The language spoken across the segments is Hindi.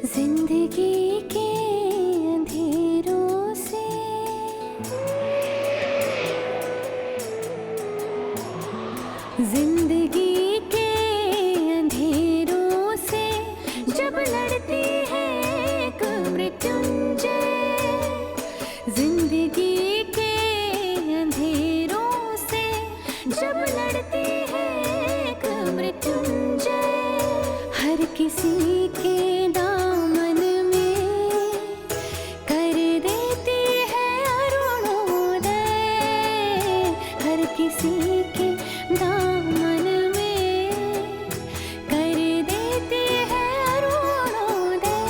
जिंदगी के अंधेरों से जिंदगी के अंधेरों से जब लड़ती है एक मृत्युंजय, जिंदगी के अंधेरों से जब लड़ती है एक मृत्युंजय, हर किसी के दामन में कर देती है अरुणोदय, हर किसी के दामन में कर देती है अरुणोदय,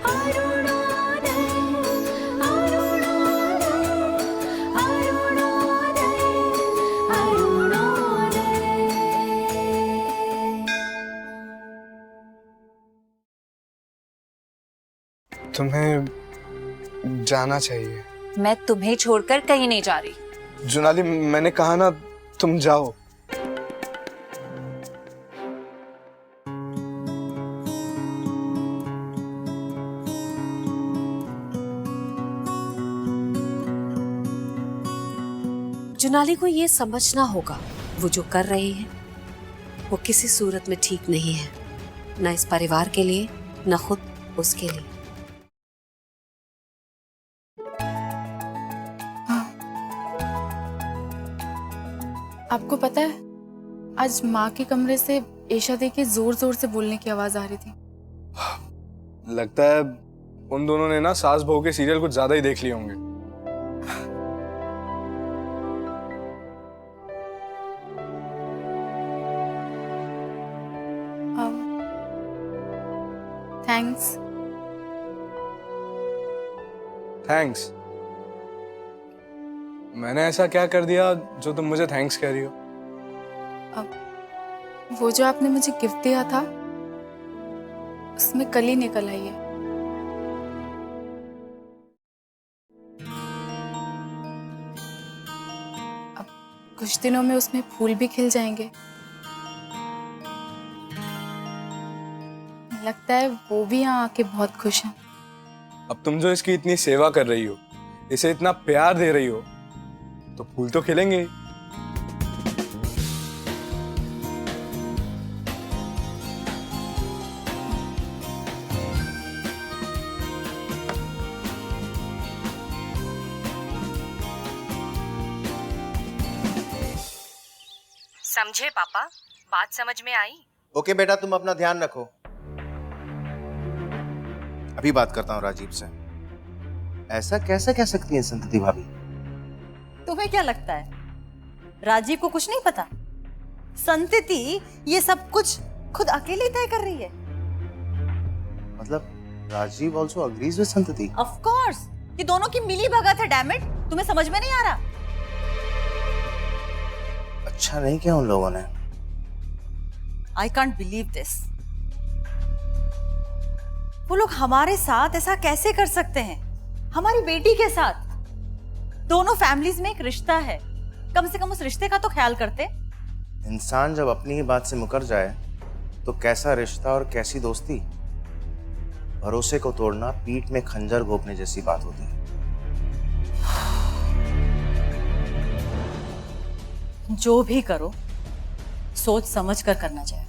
अरुणोदय, अरुणोदय, अरुणोदय, अरुणोदय। तुम्हें जाना चाहिए। मैं तुम्हें छोड़कर कहीं नहीं जा रही। जुनाली, मैंने कहा ना, तुम जाओ। जुनाली को ये समझना होगा वो जो कर रही है वो किसी सूरत में ठीक नहीं है, न इस परिवार के लिए न खुद उसके लिए। आपको पता है, आज माँ के कमरे से ईशा दी के जोर जोर से बोलने की आवाज आ रही थी। लगता है उन दोनों ने ना सास बहू के सीरियल कुछ ज्यादा ही देख लिए होंगे। थैंक्स। थैंक्स? मैंने ऐसा क्या कर दिया जो तुम मुझे थैंक्स कह रही हो? वो जो आपने मुझे गिफ्ट दिया था उसमें कली निकल आई है। अब कुछ दिनों में उसमें फूल भी खिल जाएंगे। लगता है वो भी यहाँ आके बहुत खुश हैं। अब तुम जो इसकी इतनी सेवा कर रही हो, इसे इतना प्यार दे रही हो, तो फूल तो खिलेंगे ही। समझे पापा, बात समझ में आई? ओके बेटा, तुम अपना ध्यान रखो। अभी बात करता हूँ राजीव से। ऐसा कैसे कह सकती है संतति भाभी? तुम्हें क्या लगता है राजीव को कुछ नहीं पता? संतति ये सब कुछ खुद अकेली तय कर रही है। मतलब राजीव ऑल्सो अग्रीज विद संतति? ऑफ कोर्स, ये दोनों की मिली भगत है। डैम इट, तुम्हें समझ में नहीं आ रहा? अच्छा नहीं किया उन लोगों ने? I can't believe this. वो लोग हमारे साथ ऐसा कैसे कर सकते हैं? हमारी बेटी के साथ। दोनों फैमिलीज में एक रिश्ता है, कम से कम उस रिश्ते का तो ख्याल करते। इंसान जब अपनी ही बात से मुकर जाए तो कैसा रिश्ता और कैसी दोस्ती? भरोसे को तोड़ना पीठ में खंजर घोंपने जैसी बात होती है। जो भी करो सोच समझ कर करना चाहिए।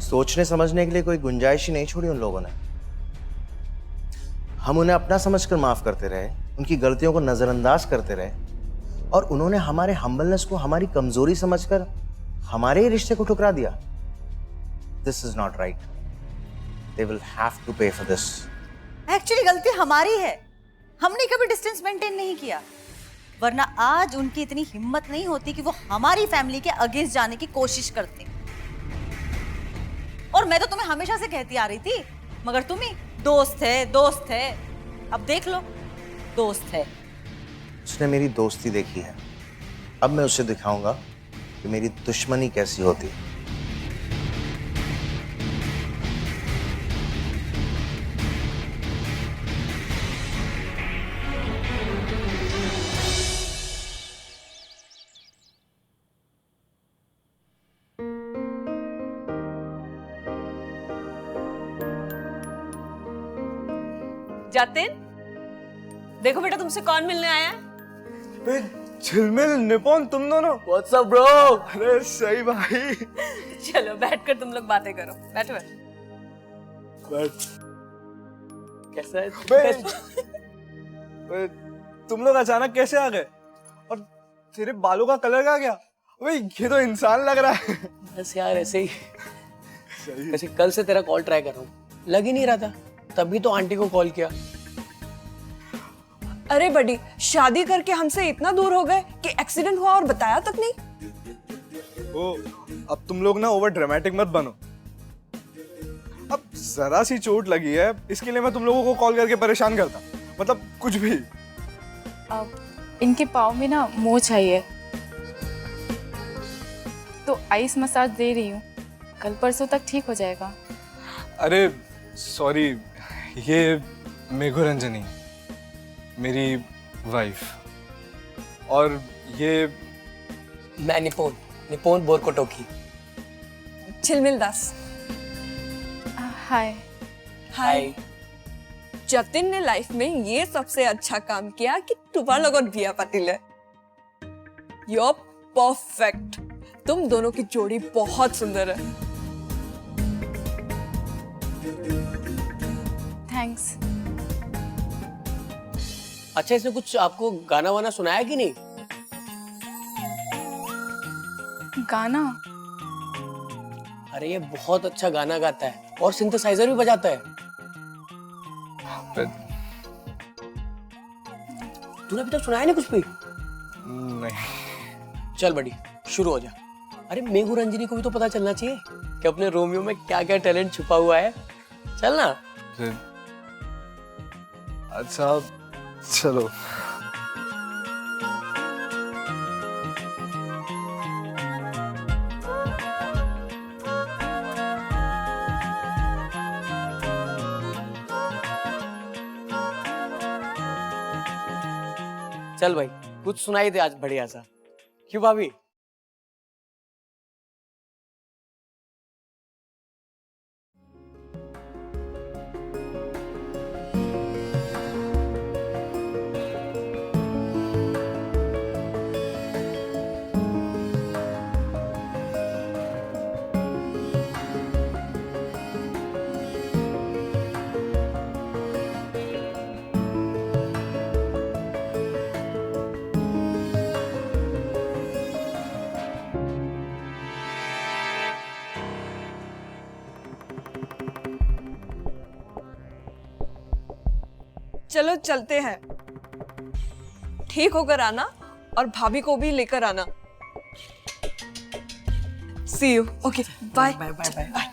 सोचने समझने के लिए कोई गुंजाइश ही नहीं छोड़ी उन लोगों ने। हम उन्हें अपना समझकर माफ करते रहे, उनकी गलतियों को नजरअंदाज करते रहे, और उन्होंने हमारे हम्बलनेस को हमारी कमजोरी समझकर हमारे ही रिश्ते को ठुकरा दिया। This is not right. They will have to pay for this. Actually गलती हमारी है, हमने कभी डिस्टेंस मेंटेन नहीं किया, वरना आज उनकी इतनी हिम्मत नहीं होती कि वो हमारी फैमिली के अगेंस्ट जाने की कोशिश करते। और मैं तो तुम्हें हमेशा से कहती आ रही थी, मगर तुम ही दोस्त है दोस्त है। अब देख लो, दोस्त है। उसने मेरी दोस्ती देखी है, अब मैं उसे दिखाऊंगा कि मेरी दुश्मनी कैसी होती है। जतिन, देखो बेटा तुमसे कौन मिलने आया है। बे, झिलमिल निपुण तुम दोनों। What's up, bro? अरे सही भाई। चलो बैठकर तुम लोग बातें करो, बैठो बट कैसा है? बे, तुम लोग अचानक कैसे आ गए? और तेरे बालों का कलर का क्या? भाई ये तो इंसान लग रहा है। बस यार ऐसे ही। सही। वैसे कल से तेरा कॉल ट्राई कर रहा हूँ, लग ही नहीं रहा था, तभी तो आंटी को कॉल किया। अरे बड़ी, शादी करके हमसे इतना दूर हो गए कि एक्सीडेंट हुआ और बताया तक नहीं। ओ, अब तुम लोग ना ओवर ड्रामेटिक मत बनो। अब जरा सी चोट लगी है, इसके लिए मैं तुम लोगों को कॉल करके परेशान करता, मतलब कुछ भी। अब इनके पाँव में ना मोच आई है, तो आइस मसाज दे रही हूँ, कल परसों तक ठीक हो जाएगा। अरे सॉरी, ये मेघू रंजनी, मेरी वाइफ, और ये मैं निपुण बोरकोटोकी। झिलमिल दास। हाय। हाय। जतिन ने लाइफ में ये सबसे अच्छा काम किया कि तुम्हारा लोग बिया पातिल है। You're perfect। तुम दोनों की जोड़ी बहुत सुंदर है। थैंक्स। अच्छा, इसने कुछ आपको गाना वाना सुनाया कि नहीं? गाना? अरे ये बहुत अच्छा गाना गाता है और सिंथेसाइजर भी बजाता है। तूने अभी तक सुनाया नहीं कुछ भी? नहीं। चल बड़ी, शुरू हो जा। अरे मेघू रंजनी को भी तो पता चलना चाहिए कि अपने रोमियो में क्या क्या टैलेंट छुपा हुआ है। चल ना। अच्छा चलो। चल भाई, कुछ सुनाई दे आज बढ़िया सा। क्यों भाभी? चलो चलते हैं, ठीक होकर आना और भाभी को भी लेकर आना। See you। Okay, bye। Bye bye bye bye.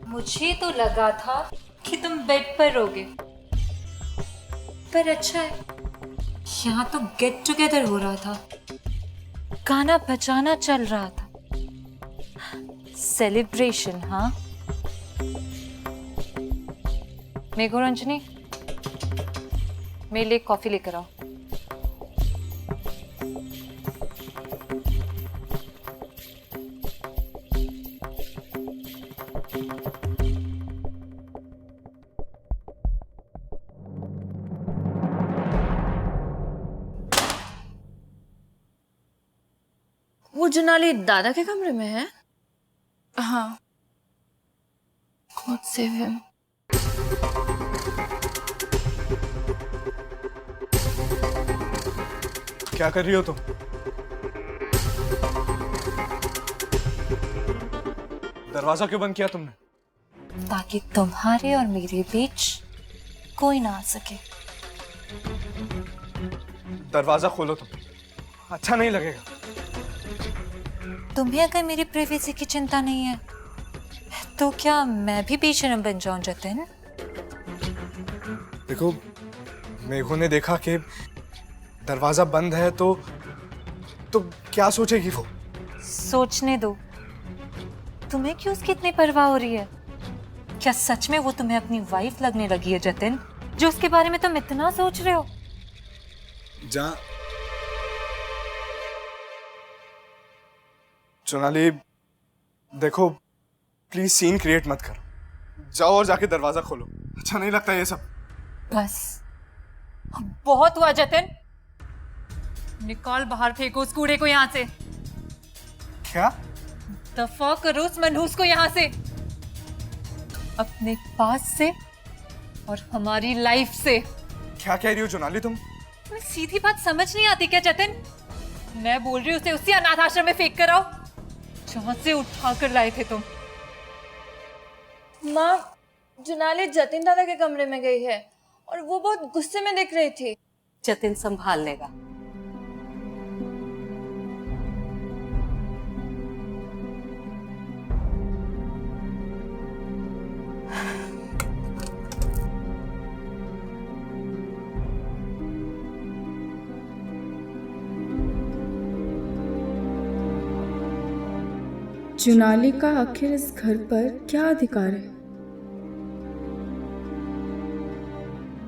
मुझे तो लगा था कि तुम बेड पर रहोगे, पर अच्छा है यहाँ तो गेट टुगेदर हो रहा था, गाना बजाना चल रहा था, सेलिब्रेशन। हाँ मेघू रंजनी, मेरे लिए कॉफी लेकर आओ। वो जुनाली दादा के कमरे में है? हाँ। God save him। क्या कर रही हो तुम? दरवाजा क्यों बंद किया तुमने? ताकि तुम्हारे और मेरे बीच कोई ना आ सके। दरवाजा खोलो तुम, अच्छा नहीं लगेगा। तुम्हें अगर मेरी प्राइवेसी की चिंता नहीं है तो क्या मैं भी बेशरम बन जाऊं जतिन? देखो, मेघू ने देखा कि दरवाजा बंद है तो क्या सोचेगी वो? सोचने दो। तुम्हें क्यों उसकी इतनी परवाह हो रही है? क्या सच में वो तुम्हें अपनी वाइफ लगने लगी है जतिन, जो उसके बारे में तुम इतना सोच रहे हो? सोनाली देखो, प्लीज सीन क्रिएट मत करो। जाओ और जाके दरवाजा खोलो। अच्छा नहीं लगता ये सब। बस बहुत हुआ जतिन, निकाल बाहर, फेंको उस कूड़े को यहाँ से। क्या? दफा करो उस मनहूस को यहाँ से, अपने पास से और हमारी लाइफ से। क्या कह रही हो सोनाली तुम? तुम्हें सीधी बात समझ नहीं आती क्या जतिन? मैं बोल रही हूँ उसे उसी अनाथ आश्रम में फेंक कर आओ जहां से उठा कर लाए थे तुम। माँ, जुनाली जतिन दादा के कमरे में गई है और वो बहुत गुस्से में दिख रही थी। जतिन संभाल लेगा। जुनाली का आखिर इस घर पर क्या अधिकार है?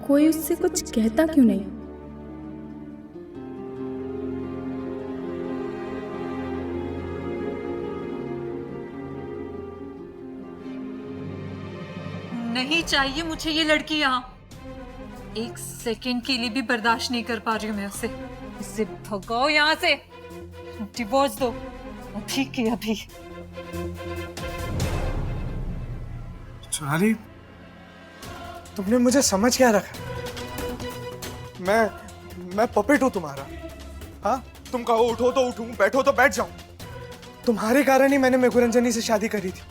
कोई उससे कुछ कहता क्यों नहीं? नहीं चाहिए मुझे ये लड़की यहाँ। एक सेकंड के लिए भी बर्दाश्त नहीं कर पा रही हूँ मैं उसे। इसे भगाओ यहाँ से, डिवोर्स दो अभी के अभी। सोनाली तुमने मुझे समझ क्या रखा? मैं पपेट हूं तुम्हारा? हाँ, तुम कहो उठो तो उठूं, बैठो तो बैठ जाऊं। तुम्हारे कारण ही मैंने मेघू रंजनी से शादी करी थी,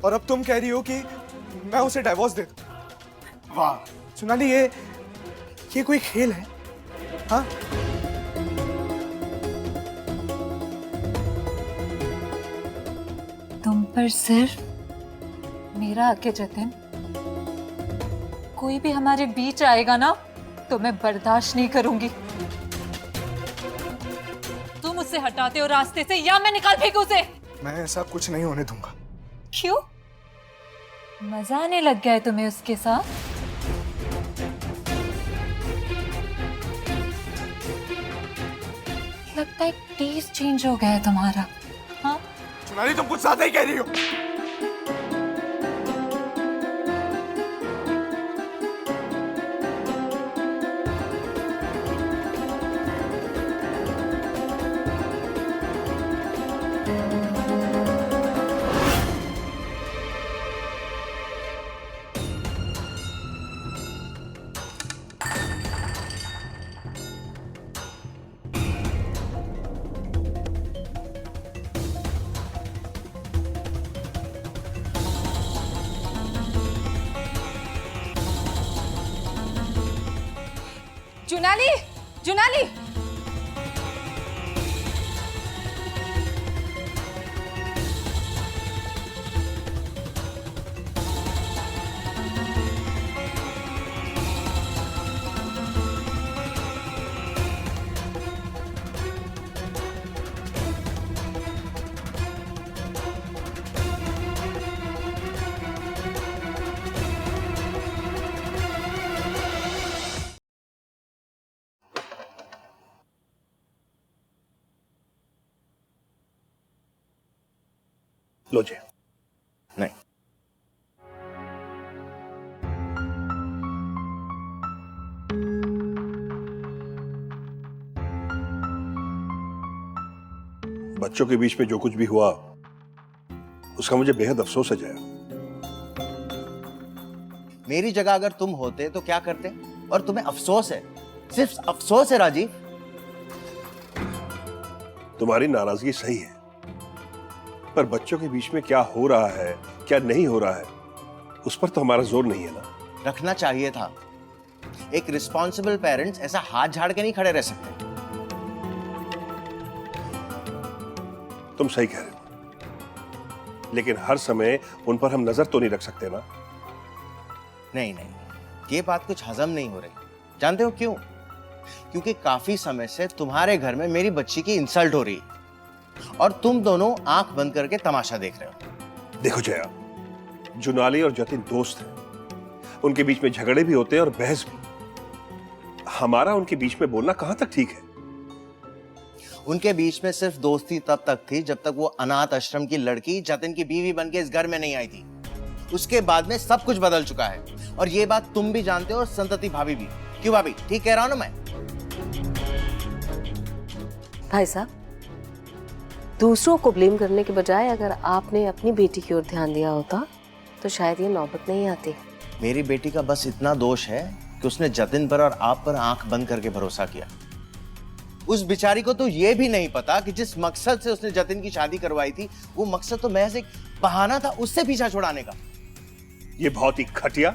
और अब तुम कह रही हो कि मैं उसे डाइवोर्स दे दूं। वाह सोनाली, ये कोई खेल है? हाँ, तुम पर सिर्फ मेरा हक है जतिन। कोई भी हमारे बीच आएगा ना तो मैं बर्दाश्त नहीं करूंगी। तुम उसे हटाते हो रास्ते से या मैं निकाल फेंकूं उसे? मैं ऐसा कुछ नहीं होने दूंगा। क्यों? मजा आने लग गया है तुम्हें उसके साथ? लगता है टेस्ट चेंज हो गया है तुम्हारा। हाँ, सोनाली तुम कुछ ज्यादा ही कह रही हो। जुनाली, जुनाली, लो जी। नहीं, बच्चों के बीच में जो कुछ भी हुआ उसका मुझे बेहद अफसोस है जया। मेरी जगह अगर तुम होते तो क्या करते? और तुम्हें अफसोस है, सिर्फ अफसोस है राजीव। तुम्हारी नाराजगी सही है, पर बच्चों के बीच में क्या हो रहा है क्या नहीं हो रहा है उस पर तो हमारा जोर नहीं है ना। रखना चाहिए था। एक रिस्पॉन्सिबल पेरेंट्स ऐसा हाथ झाड़ के नहीं खड़े रह सकते। तुम सही कह रहे हो, लेकिन हर समय उन पर हम नजर तो नहीं रख सकते ना। नहीं नहीं, ये बात कुछ हजम नहीं हो रही। जानते हो क्यों? क्योंकि काफी समय से तुम्हारे घर में मेरी बच्ची की इंसल्ट हो रही है और तुम दोनों आंख बंद करके तमाशा देख रहे हो। देखो जया, जुनाली और जतिन दोस्त हैं, उनके बीच में झगड़े भी होते हैं और बहस भी। हमारा उनके बीच में बोलना कहां तक ठीक है? उनके बीच में सिर्फ दोस्ती तब तक थी जब तक वो अनाथ आश्रम की लड़की जतिन की बीवी बनके इस घर में नहीं आई थी। उसके बाद में सब कुछ बदल चुका है और ये बात तुम भी जानते हो और संतति भाभी भी। क्यों भाभी, ठीक कह रहा हूं ना मैं? भाई साहब, दूसरों को ब्लेम करने के बजाय अगर आपने अपनी बेटी की ओर ध्यान दिया होता तो शायद ये नौबत नहीं आती। मेरी बेटी का बस इतना दोष है कि उसने जतिन पर और आप पर आंख बंद करके भरोसा किया। उस बेचारी को तो ये भी नहीं पता कि जिस मकसद से उसने जतिन की शादी करवाई थी वो मकसद तो महज एक बहाना था उससे पीछा छुड़ाने का। ये बहुत ही घटिया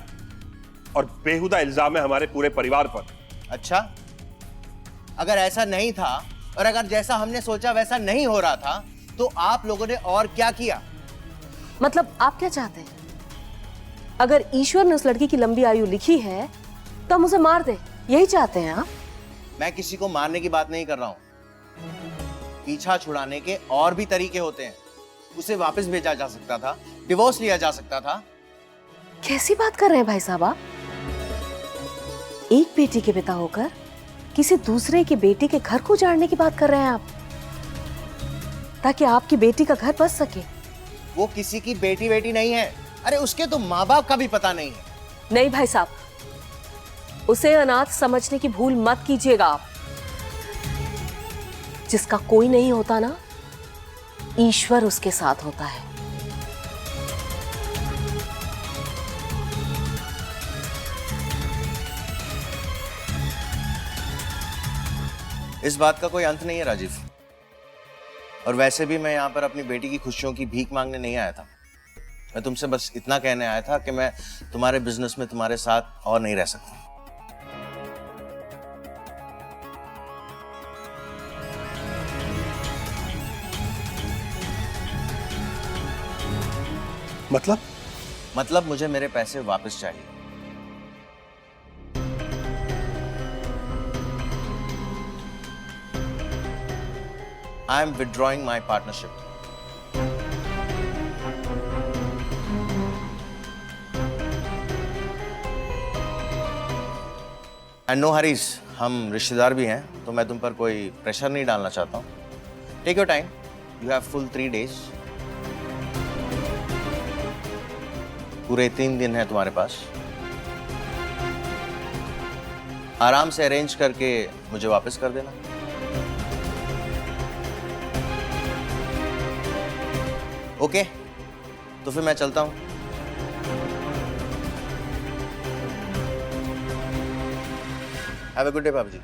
और बेहुदा इल्जाम है हमारे पूरे परिवार पर। अच्छा, अगर ऐसा नहीं था और अगर जैसा हमने सोचा वैसा नहीं हो रहा था तो आप लोगों ने और क्या किया? मतलब आप क्या चाहते हैं? अगर ईश्वर ने उस लड़की की लंबी आयु लिखी है तो हम उसे मार दे, यही चाहते हैं आप? मैं किसी को मारने की बात नहीं कर रहा हूं। पीछा छुड़ाने के और भी तरीके होते हैं। उसे वापस भेजा जा सकता था, डिवोर्स लिया जा सकता था। कैसी बात कर रहे हैं भाई साहब आप? एक बेटी के पिता होकर किसी दूसरे की बेटी के घर को उजाड़ने की बात कर रहे हैं आप, ताकि आपकी बेटी का घर बच सके। वो किसी की बेटी नहीं है। अरे उसके तो माँ बाप का भी पता नहीं है। नहीं भाई साहब, उसे अनाथ समझने की भूल मत कीजिएगा आप। जिसका कोई नहीं होता ना, ईश्वर उसके साथ होता है। इस बात का कोई अंत नहीं है राजीव। और वैसे भी मैं यहाँ पर अपनी बेटी की खुशियों की भीख मांगने नहीं आया था। मैं तुमसे बस इतना कहने आया था कि मैं तुम्हारे बिजनेस में तुम्हारे साथ और नहीं रह सकता। मतलब मुझे मेरे पैसे वापस चाहिए। I am withdrawing my partnership. And no hurries, हम रिश्तेदार भी हैं, तो मैं तुम पर कोई प्रेशर नहीं डालना चाहता हूँ। Take your time. You have full 3 days. पूरे 3 दिन है तुम्हारे पास। आराम से अरेंज करके मुझे वापस कर देना। ओके, तो फिर मैं चलता हूं। हैव अ गुड डे भाभी जी।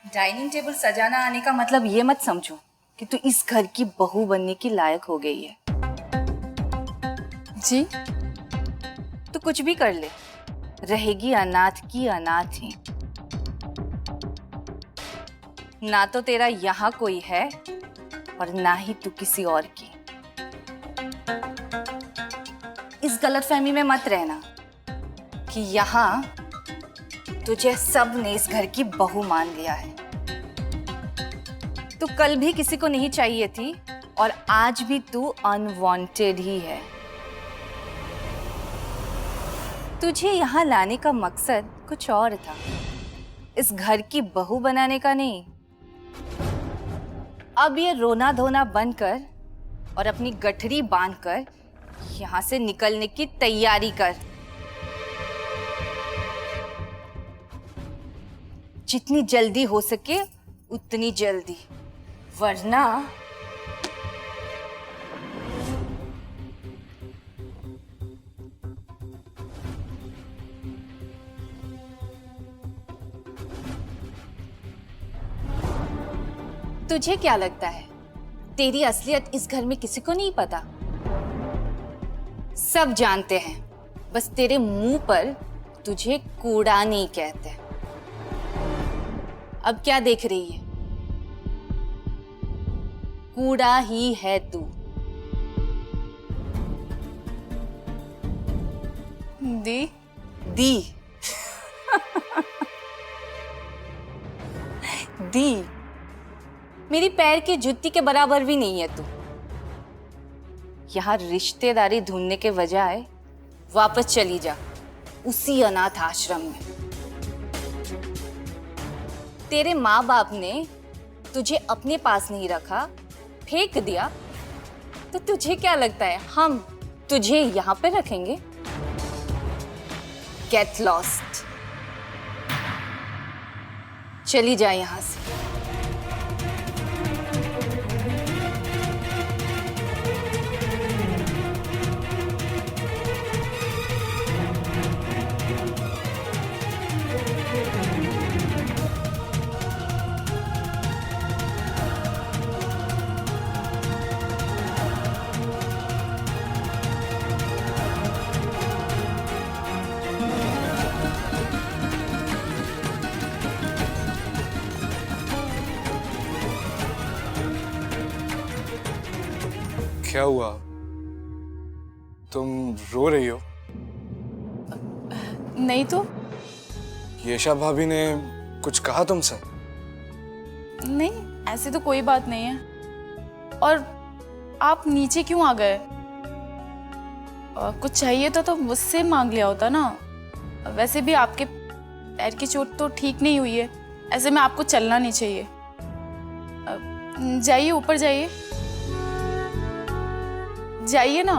डाइनिंग टेबल सजाना आने का मतलब ये मत समझो कि तू इस घर की बहू बनने की लायक हो गई है। जी? तू कुछ भी कर ले, रहेगी अनाथ की अनाथ ही। ना तो तेरा यहाँ कोई है और ना ही तू किसी और की। इस गलतफहमी में मत रहना कि यहाँ तुझे सब ने इस घर की बहू मान लिया है। तू कल भी किसी को नहीं चाहिए थी और आज भी तू अनवांटेड ही है। तुझे यहाँ लाने का मकसद कुछ और था, इस घर की बहू बनाने का नहीं। अब ये रोना धोना बंद कर और अपनी गठरी बांधकर यहाँ से निकलने की तैयारी कर। जितनी जल्दी हो सके उतनी जल्दी, वरना तुझे क्या लगता है तेरी असलियत इस घर में किसी को नहीं पता? सब जानते हैं, बस तेरे मुंह पर तुझे कूड़ा नहीं कहते। अब क्या देख रही है? कूड़ा ही है तू। दी दी दी मेरी पैर की जुत्ती के बराबर भी नहीं है तू। यहाँ रिश्तेदारी ढूंढने के बजाय वापस चली जा उसी अनाथ आश्रम में। तेरे माँ बाप ने तुझे अपने पास नहीं रखा, फेंक दिया, तो तुझे क्या लगता है हम तुझे यहाँ पे रखेंगे? गेट लॉस्ट, चली जा यहाँ से। क्या हुआ? तुम रो रही हो? नहीं तो। येशा भाभी ने कुछ कहा तुमसे? नहीं, ऐसी तो कोई बात नहीं है। और आप नीचे क्यों आ गए? कुछ चाहिए तो मुझसे मांग लिया होता ना। वैसे भी आपके पैर की चोट तो ठीक नहीं हुई है, ऐसे में आपको चलना नहीं चाहिए। जाइए, ऊपर जाइए, जाइए ना।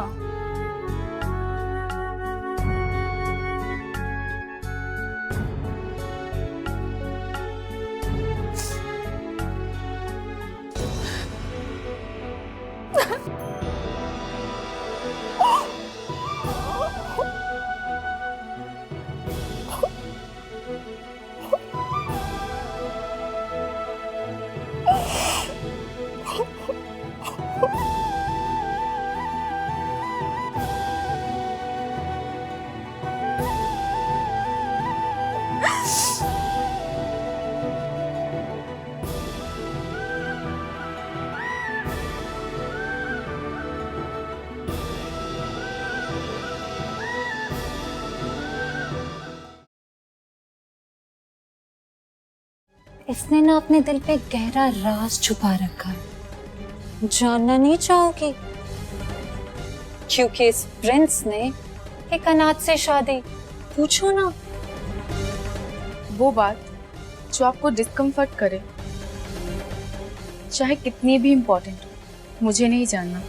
इसने ना अपने दिल पे गहरा राज छुपा रखा है। जानना नहीं चाहोगी? क्योंकि इस प्रिंस ने एक अनाथ से शादी। पूछो ना। वो बात जो आपको डिस्कम्फर्ट करे, चाहे कितनी भी इम्पोर्टेंट हो, मुझे नहीं जानना।